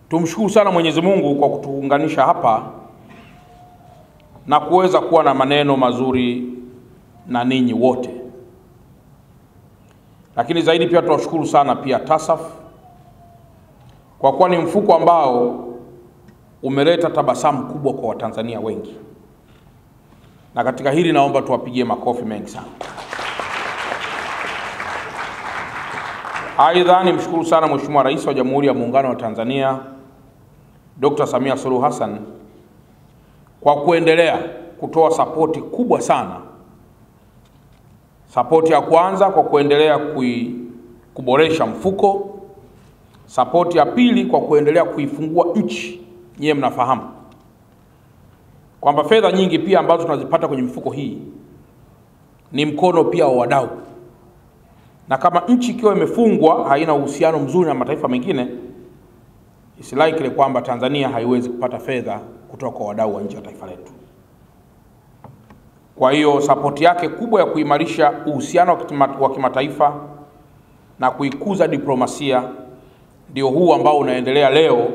Tumshukuru sana Mwenyezi Mungu kwa kutuunganisha hapa na kuweza kuwa na maneno mazuri na ninyi wote. Lakini zaidi pia tunashukuru sana pia TASAF kwa kuwa ni mfuko ambao umeleta tabasamu kubwa kwa Watanzania wengi. Na katika hili naomba tuwapigie makofi mengi sana. Aidha nimshukuru sana Mheshimiwa Rais wa Jamhuri ya Muungano wa Tanzania Dr. Samia Suluhu Hassan kwa kuendelea kutoa sapoti kubwa sana. Sapoti ya kwanza kwa kuendelea kuboresha mfuko. Sapoti ya pili kwa kuendelea kuifungua nchi. Nyie mnafahamu kwamba fedha nyingi pia ambazo tunazipata kwenye mfuko hii ni mkono pia wa wadau. Na kama nchi ikiwa imefungwa, haina uhusiano mzuri na mataifa mengine, is likely kwamba Tanzania haiwezi kupata fedha kutoka kwa wadau wa nje ya taifa letu. Kwa hiyo sapoti yake kubwa ya kuimarisha uhusiano wa kimataifa na kuikuza diplomasia ndio huu ambao unaendelea leo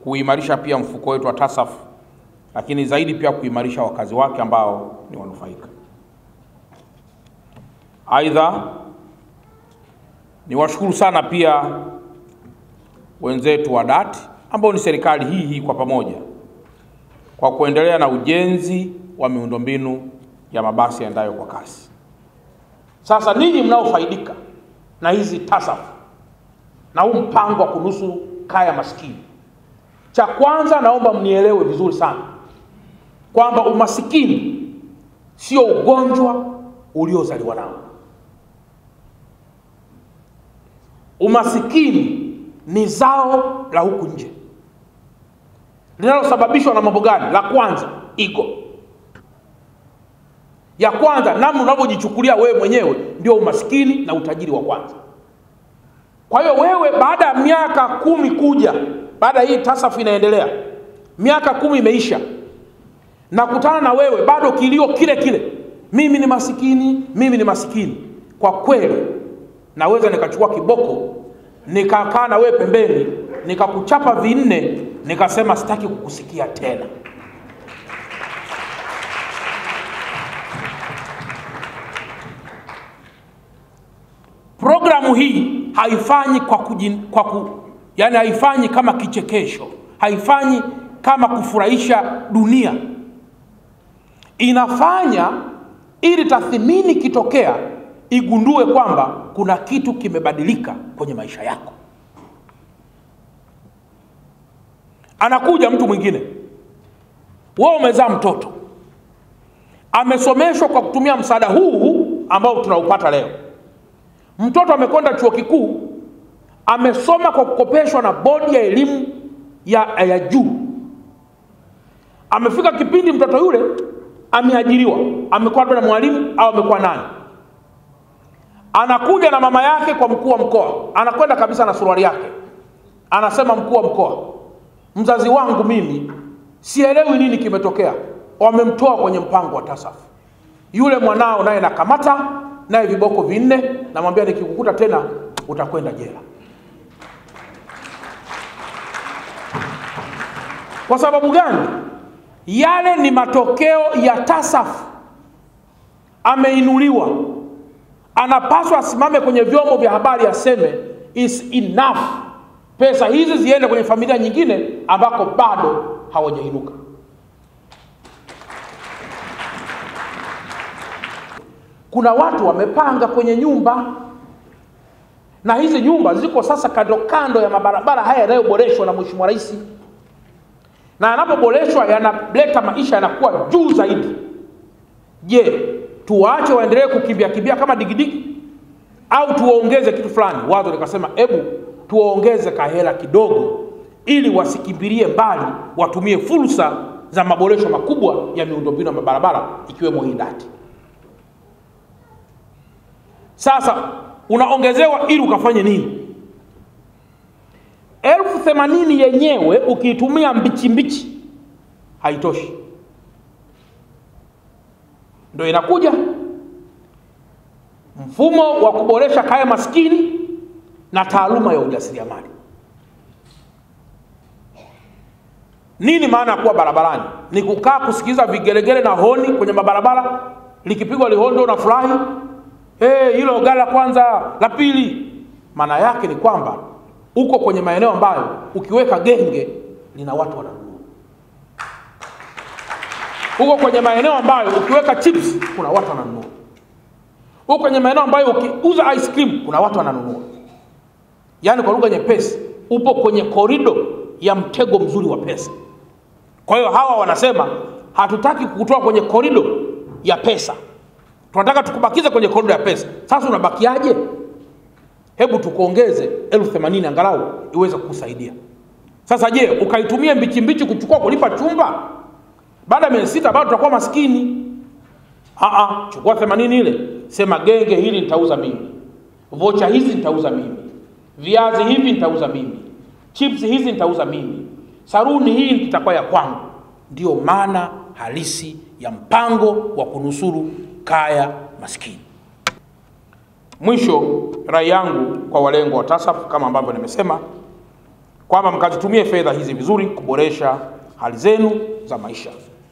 kuimarisha pia mfuko wetu wa TASAF, lakini zaidi pia kuimarisha wakazi wake ambao ni wanufaika. Aidha niwashukuru sana pia wenzetu wa DART ambao ni serikali hii kwa pamoja kwa kuendelea na ujenzi wa miundombinu ya mabasi yaendayo kwa kasi. Sasa ninyi mnaofaidika na hizi TASAF na huu mpango wa kunusu kaya maskini, cha kwanza naomba mnielewe vizuri sana kwamba umasikini sio ugonjwa uliozaliwa nao. Umasikini ni zao la huku nje linalosababishwa na mambo gani? La kwanza, ego. Ya kwanza, namna unavyojichukulia wewe mwenyewe ndio umasikini na utajiri wa kwanza. Kwa hiyo wewe baada ya miaka 10 kuja, baada hii TASAF inaendelea, miaka 10 imeisha, na kutana na wewe bado kilio kile kile, mimi ni masikini, mimi ni masikini. Kwa kweli naweza nikachukua kiboko nikakaa na wewe pembeni nikakuchapa vinne nikasema sitaki kukusikia tena. Programu hii haifanyi yani haifanyi kama kichekesho, haifanyi kama kufurahisha dunia. Inafanya ili tathmini kitokea igundue kwamba kuna kitu kimebadilika kwenye maisha yako. Anakuja mtu mwingine, wewe umezaa mtoto, amesomeshwa kwa kutumia msaada huu ambao tunaupata leo. Mtoto amekwenda chuo kikuu, amesoma kwa kukopeshwa na bodi ya elimu ya juu. Amefika kipindi mtoto yule ameajiriwa, amekuwa na mwalimu au amekuwa nani. Anakuja na mama yake kwa mkuu wa mkoa, anakwenda kabisa na suruali yake, anasema mkuu wa mkoa, mzazi wangu mimi sielewi nini kimetokea, wamemtoa kwenye mpango wa TASAF. Yule mwanao naye nakamata naye viboko vinne, namwambia nikikukuta tena utakwenda jela. Kwa sababu gani? Yale ni matokeo ya TASAF. Ameinuliwa, anapaswa asimame kwenye vyombo vya habari aseme is enough. Pesa hizi ziende kwenye familia nyingine ambako bado hawajainuka. Kuna watu wamepanga kwenye nyumba, na hizi nyumba ziko sasa kando kando ya mabarabara haya yanayoboreshwa na Mheshimiwa Rais. Na yanapoboreshwa yanaleta maisha yanakuwa juu zaidi. Je, tuache waendelee kukimbia kama digidigi au tuwaongeze kitu fulani? Wazo nikasema hebu tuwaongeze kahela kidogo ili wasikimbilie mbali, watumie fursa za maboresho makubwa ya miundombinu ya mabarabara ikiwemo hii DART. Sasa unaongezewa ili ukafanye nini? 80,000 yenyewe ukiitumia mbichi haitoshi. Ndio inakuja mfumo wa kuboresha kaya maskini na taaluma ya ujasiriamali. Nini maana ya kuwa barabarani? Ni kukaa kusikiza vigelegele na honi kwenye mabarabara, likipigwa lihondo na furahi, hilo gari la kwanza, la pili. Maana yake ni kwamba uko kwenye maeneo ambayo ukiweka genge lina watu wananunua. Uko kwenye maeneo ambayo ukiweka chips kuna watu wananunua. Uko kwenye maeneo ambayo ukiuza ice cream kuna watu wananunua. Yaani kwa lugha nyepesi, upo kwenye korido ya mtego mzuri wa pesa. Kwa hiyo hawa wanasema hatutaki kukutoa kwenye korido ya pesa, tunataka tukubakize kwenye korido ya pesa. Sasa unabakiaje? Hebu tukuongeze 80,000 angalau iweze kukusaidia. Sasa je, ukaitumia mbichi kuchukua kulipa chumba? Baada ya miezi 6 bado tutakuwa maskini. Chukua 80 ile, sema genge hili nitauza mimi, vocha hizi nitauza mimi, viazi hivi nitauza mimi, chips hizi nitauza mimi, saruni hii itakuwa ya kwangu. Ndio maana halisi ya mpango wa kunusuru kaya maskini. Mwisho, rai yangu kwa walengo wa TASAF kama ambavyo nimesema kwamba mkazitumie fedha hizi vizuri kuboresha hali zenu za maisha.